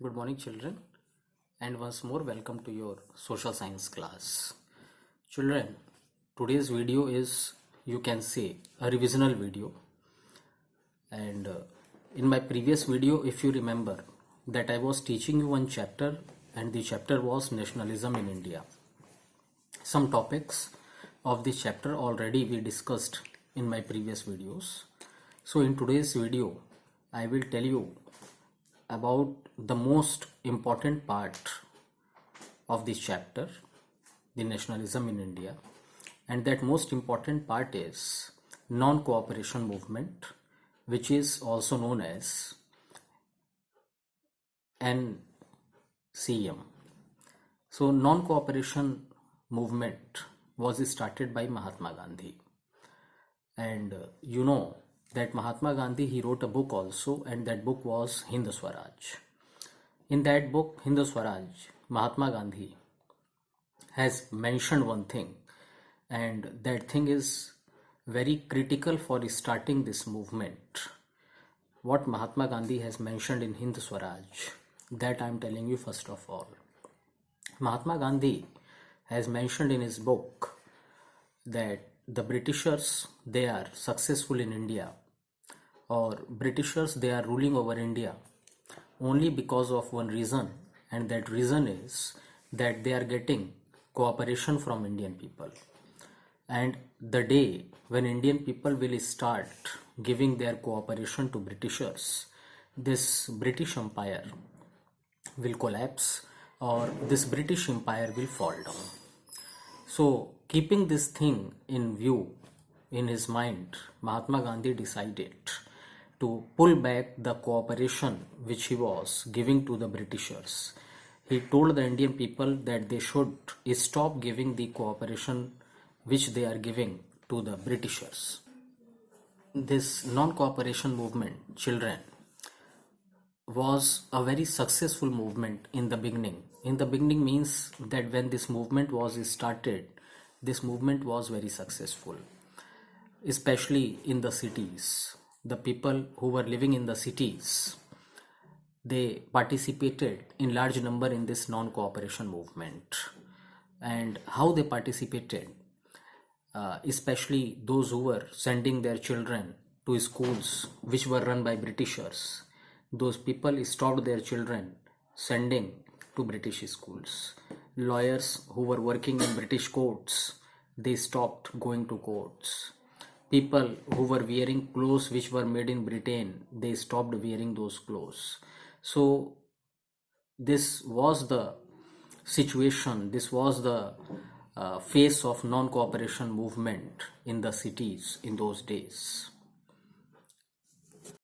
Good morning, children, and once more, welcome to your social science class. Children, today's video is, you can say, a revisional video. And in my previous video, if you remember, that I was teaching you one chapter, and the chapter was Nationalism in India. Some topics of this chapter already we discussed in my previous videos. So in today's video, I will tell you about the most important part of this chapter, the nationalism in India, and that most important part is non-cooperation movement, which is also known as NCM. So non-cooperation movement was started by Mahatma Gandhi, and you know that Mahatma Gandhi, he wrote a book also, and that book was Hind Swaraj. In that book, Hind Swaraj, Mahatma Gandhi has mentioned one thing, and that thing is very critical for starting this movement. What Mahatma Gandhi has mentioned in Hind Swaraj, that I am telling you first of all. Mahatma Gandhi has mentioned in his book that the Britishers, they are successful in India, or Britishers, they are ruling over India only because of one reason, and that reason is that they are getting cooperation from Indian people. And the day when Indian people will start giving their cooperation to Britishers, this British Empire will collapse, or this British Empire will fall down. So keeping this thing in view, in his mind, Mahatma Gandhi decided to pull back the cooperation which he was giving to the Britishers. He told the Indian people that they should stop giving the cooperation which they are giving to the Britishers. This non-cooperation movement, children, was a very successful movement in the beginning. In the beginning means that when this movement was started, this movement was very successful, especially in the cities. The people who were living in the cities, they participated in large number in this non-cooperation movement. And how they participated, especially those who were sending their children to schools which were run by Britishers, those people stopped their children sending to British schools. Lawyers who were working in British courts, they stopped going to courts. People who were wearing clothes which were made in Britain, they stopped wearing those clothes. So this was the situation, this was the face of non-cooperation movement in the cities in those days.